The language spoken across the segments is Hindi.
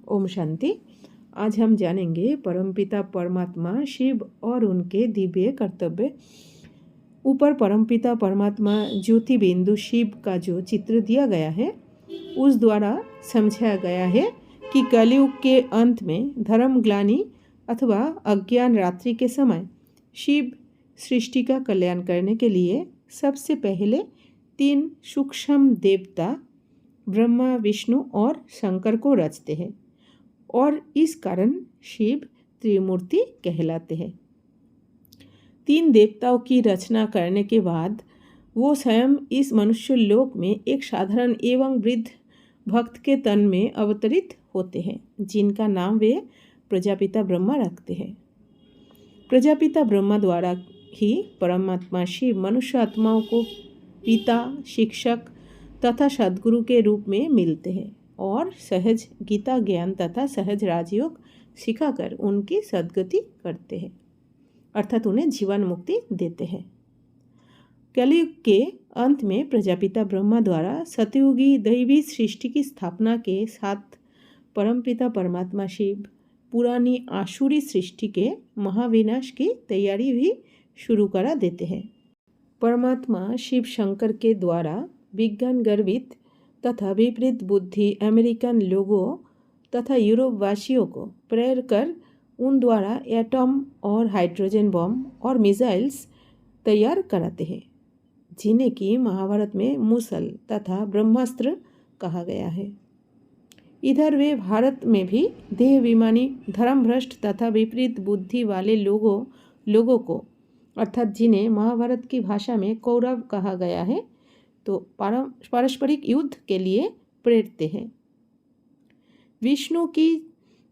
ओम शांति। आज हम जानेंगे परमपिता परमात्मा शिव और उनके दिव्य कर्तव्य। ऊपर परमपिता परमात्मा ज्योति बिंदु शिव का जो चित्र दिया गया है उस द्वारा समझाया गया है कि कलयुग के अंत में धर्म ग्लानि अथवा अज्ञान रात्रि के समय शिव सृष्टि का कल्याण करने के लिए सबसे पहले 3 सूक्ष्म देवता ब्रह्मा, विष्णु और शंकर को रचते हैं और इस कारण शिव त्रिमूर्ति कहलाते हैं। 3 देवताओं की रचना करने के बाद वो स्वयं इस मनुष्य लोक में एक साधारण एवं वृद्ध भक्त के तन में अवतरित होते हैं, जिनका नाम वे प्रजापिता ब्रह्मा रखते हैं। प्रजापिता ब्रह्मा द्वारा ही परमात्मा शिव मनुष्य आत्माओं को पिता, शिक्षक तथा सद्गुरु के रूप में मिलते हैं और सहज गीता ज्ञान तथा सहज राजयोग सिखाकर उनकी सद्गति करते हैं, अर्थात उन्हें जीवन मुक्ति देते हैं। कलयुग के अंत में प्रजापिता ब्रह्मा द्वारा सतयुगी दैवी सृष्टि की स्थापना के साथ परमपिता परमात्मा शिव पुरानी आसुरी सृष्टि के महाविनाश की तैयारी भी शुरू करा देते हैं। परमात्मा शिव शंकर के द्वारा विज्ञान गर्वित तथा विपरीत बुद्धि अमेरिकन लोगों तथा यूरोप वासियों को प्रेर कर उन द्वारा एटम और हाइड्रोजन बम और मिसाइल्स तैयार कराते हैं, जिन्हें कि महाभारत में मूसल तथा ब्रह्मास्त्र कहा गया है। इधर वे भारत में भी देहविमानी धर्मभ्रष्ट तथा विपरीत बुद्धि वाले लोगों को अर्थात जिन्हें महाभारत की भाषा में कौरव कहा गया है तो पारस्परिक युद्ध के लिए प्रेरते हैं। विष्णु की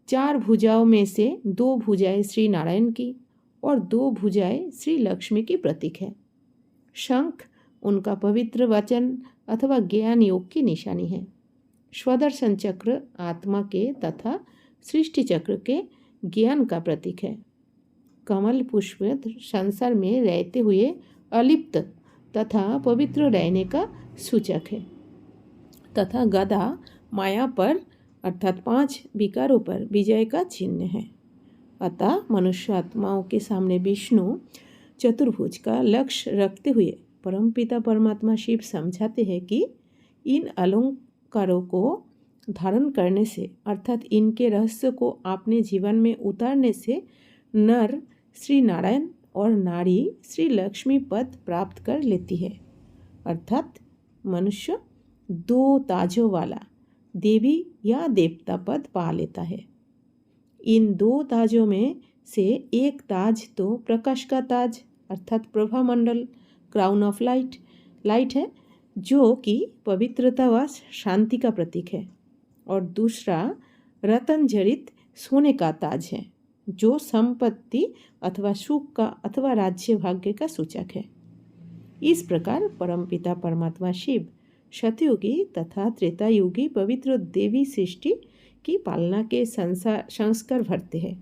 4 भुजाओं में से 2 भुजाएं श्री नारायण की और 2 भुजाएं श्री लक्ष्मी की प्रतीक है। शंख उनका पवित्र वचन अथवा ज्ञान योग की निशानी है। स्वदर्शन चक्र आत्मा के तथा सृष्टि चक्र के ज्ञान का प्रतीक है। कमल पुष्प संसार में रहते हुए अलिप्त तथा पवित्र रहने का सूचक है तथा गदा माया पर अर्थात 5 विकारों पर विजय का चिन्ह है। अतः मनुष्य आत्माओं के सामने विष्णु चतुर्भुज का लक्ष्य रखते हुए परमपिता परमात्मा शिव समझाते हैं कि इन अलंकारों को धारण करने से अर्थात इनके रहस्य को अपने जीवन में उतारने से नर श्री नारायण और नारी श्री लक्ष्मी पद प्राप्त कर लेती है, अर्थात मनुष्य 2 ताजों वाला देवी या देवता पद पा लेता है। इन 2 ताजों में से एक ताज तो प्रकाश का ताज अर्थात प्रभा मंडल क्राउन ऑफ लाइट है, जो कि पवित्रता व शांति का प्रतीक है, और दूसरा रतन जड़ित सोने का ताज है, जो संपत्ति अथवा सुख का अथवा राज्य भाग्य का सूचक है। इस प्रकार परमपिता परमात्मा शिव सतयुगी तथा त्रेतायुगी पवित्र देवी सृष्टि की पालना के संस्कार भरते हैं,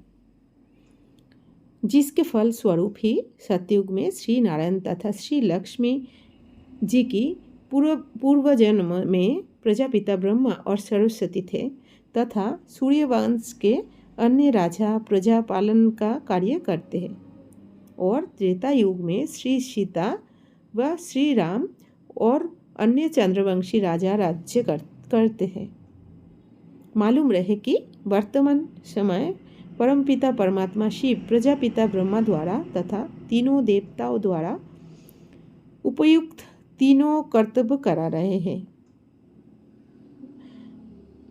जिसके फल स्वरूप ही सतयुग में श्री नारायण तथा श्री लक्ष्मी जी की पूर्व जन्म में प्रजापिता ब्रह्मा और सरस्वती थे तथा सूर्यवंश के अन्य राजा प्रजा पालन का कार्य करते हैं, और त्रेता युग में श्री सीता व श्री राम और अन्य चंद्रवंशी राजा राज्य करते हैं। मालूम रहे कि वर्तमान समय परमपिता परमात्मा शिव प्रजापिता ब्रह्मा द्वारा तथा तीनों देवताओं द्वारा उपयुक्त तीनों कर्तव्य करा रहे हैं।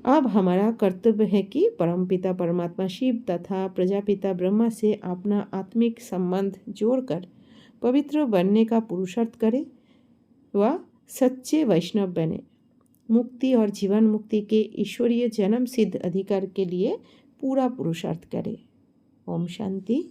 अब हमारा कर्तव्य है कि परमपिता परमात्मा शिव तथा प्रजापिता ब्रह्मा से अपना आत्मिक संबंध जोड़कर पवित्र बनने का पुरुषार्थ करें व सच्चे वैष्णव बने, मुक्ति और जीवन मुक्ति के ईश्वरीय जन्म सिद्ध अधिकार के लिए पूरा पुरुषार्थ करें। ओम शांति।